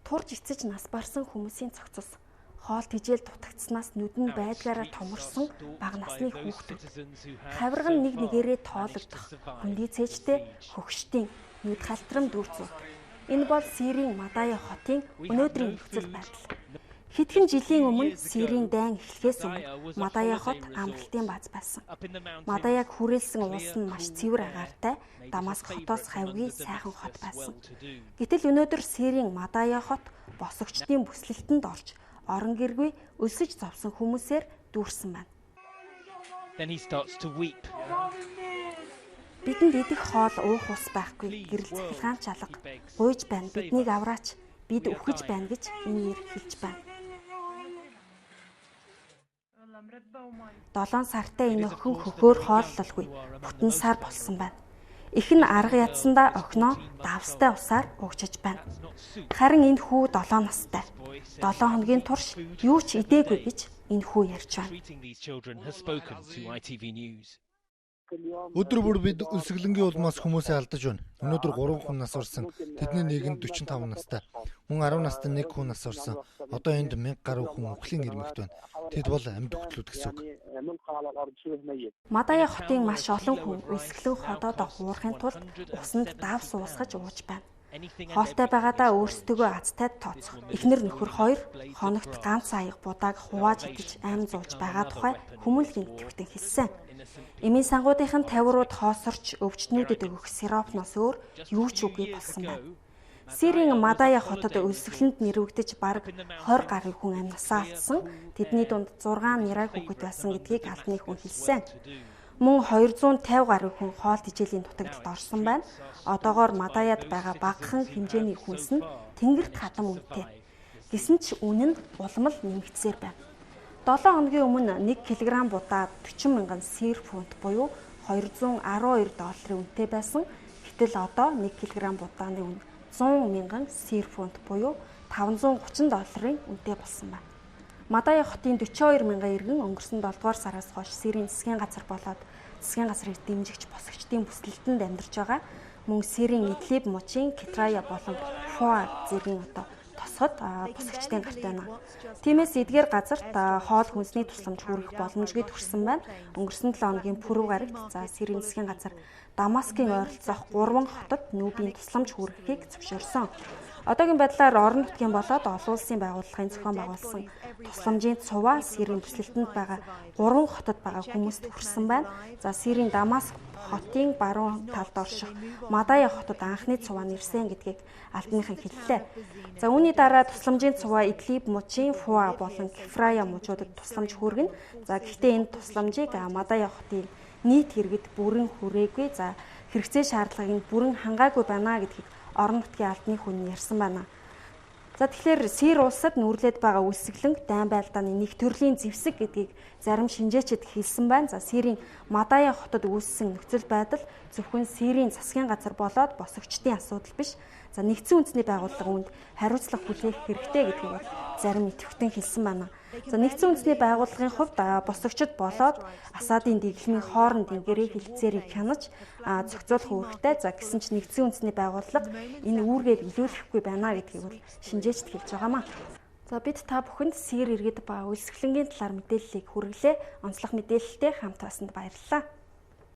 Турж эцэж нас барсан хүмүүсийн цогцос. Хоол тижэл дутагдсанаас нүдэн байдгаараа томорсон бага насны хүүхдүүд. Хавирган нэг нэгээрээ тоологдох, хүндий цээжтэй хөгштийн нүд халтрам дүүрцүүд. Энэ бол Сирийн Мадая хотын өнөөдрийн нөхцөл байдал. Хэдхэн жилийн өмнө Сирийн дайн эхлэхээс өмнө Мадая хот амралтын бааз байсан. Мадаяг хүрээлсэн уус нь маш цэвэр агаартай, Дамаск хотоос хавьгүй сайхан хот байсан. Гэтэл өнөөдөр Сирийн Мадая хот босогчдын бүслэлтэнд орж, орон гэргүй өлсөж зовсон хүмүүсээр дүүрсэн байна. Бидэнд идэх хоол уух ус байхгүй, гэрэл цахилгаан чалга, гуйж байна, биднийг авраач, бид үхэж байна гэж энэ нэр хэлж байна. 7 сартай энэ охин хөхөөр хооллолгүй, бүтэн сар болсон байна. Их нь арга ядсандаа охиноо давстай усаар угчиж байна. Харин энэ хүү 7 настай. 7 хоногийн турш юу ч идээгүй гэж энэ хүү ярьж байна. Өдөр бүр бид өлсгөлөнгийн улмаас хүмүүсээ алдаж байна. Өнөөдөр 3 хүн нас орсон. Тэдний нэг нь 45 настай. Мөн 10 настай нэг хүн нас орсон. Одоо энд 1000 гаруй хүн үхлийн ирмэгт байна. Тэд бол амьд өгтлүүд гэсэн үг. Мадая хотын маш олон хүн өлсгөлөн ходоодоо хуурахын тулд усанд давс уусгаж ууж байна. Хоолтой байгаадаа өөрсдөө азтайд тооцох. Эхнэр нөхөр хоёр хоногт ганц аяг будааг хувааж идэж айман зууж байгаа тухай хүмүүнлэгийн нэвтрүүлэгт хэлсэн. Эмийн сангуудынхан тавирууд хоосорч өвчтнүүдэд өгөх сиропноос өөр юу ч үгүй болсон байна. Сирийн Мадая хотод өлсгөлөнд нэрвэгдэж бараг 20 гаруй хүн амнасаа алдсан. Тэдний дунд 6 нярай хүүхэд байсан гэдгийг албаны хүн хэлсэн. Мөн 250 гаруй хүн хоол тижээлийн дутагдалд орсон байна. Одоогоор Мадаяд байгаа багахан хэмжээний хүнс нь тэнгэрт хадам үнэтэй. Гэсэн ч үнэ нь улмал нэмэгдсээр байна. 7 хоногийн өмнө 1 кг будаа 40 мянган сир фунт буюу $212 үнэтэй байсан. Гэтэл одоо 1 кг будааны үнэ 100 мянган сир фунт буюу $530 үнэтэй болсон байна. Мадая хотын 42 мянган иргэн өнгөрсөн 7 дугаар сараас хойш Сирийн засгийн газар болоод засгийн газрыг дэмжигч босгочдын бүслэлтэнд амьдарч байгаа. Мөн Сирийн Идлиб мужийн Кетрая болон Фуа зэргийн одоо тосгод босгочдын гарт байна. Тиймээс эдгээр газарт хоол хүнсний тусламж хүргэх боломжгүй төрсөн байна. Өнгөрсөн 7 хоногийн пүрэв гарагт Сирийн засгийн газар Дамаскын ойролцоох 3 хотод нүүбийн тусламж хүргэхийг зөвшөөрсөн. Одоогийн байдлаар орон нутгийн болоод олон улсын байгууллагын зохион байгуулсан тусламжийн цуваа Сирийн бүслэлтэнд байгаа 3 хотод байгаа хүмүүст хүрсэн байна. За Сирийн Дамаск хотын баруун талд орших Мадая хотод анхны цуваа нэрсэн гэдгийг албаныхан хэллээ. За үүний дараа тусламжийн цуваа Идлиб мужийн Фуа болон Кефрая мужуудад тусламж хүргэнэ. За гэхдээ энэ тусламжийг Мадая хотын нийт иргэд бүрэн хүрээгүй. За хэрэгцээ шаардлагыг бүрэн хангаагүй байна гэдгийг орон нутгийн албаны хүн ярьсан байна. За тэгэхээр Сир улсад нүүрлээд байгаа өлсгөлөнг дайн байлдааны нэг төрлийн зэвсэг гэдгийг зарим шинжээчид хэлсэн байна. За Сирийн Мадая хотод үүссэн нөхцөл байдал зөвхөн Сирийн засгийн газар болоод босгочдын асуудал биш. За нэгдсэн үндэсний байгууллага үүнд хариуцлага хүлээх хэрэгтэй гэдгийг бол зарим идэвхтэн хэлсэн байна. За нэгдсэн үндэсний байгууллагын хувьд босгочд болоод Асадын дэглэмийн хоорондын гэрээ хилцээрийг хянаж зохицуулах үүрэгтэй. За гэсэн ч нэгдсэн үндэсний байгууллага энэ үүргийг илүүлэхгүй байна гэдгийг бол шинжээчд хэлж байгаамаа. За бид та бүхэнд Сир иргэд ба өлсгөлөнгийн талаар мэдээллийг хүргэлээ. Онцлог мэдээлэлтэй хамт байсанд баярлалаа.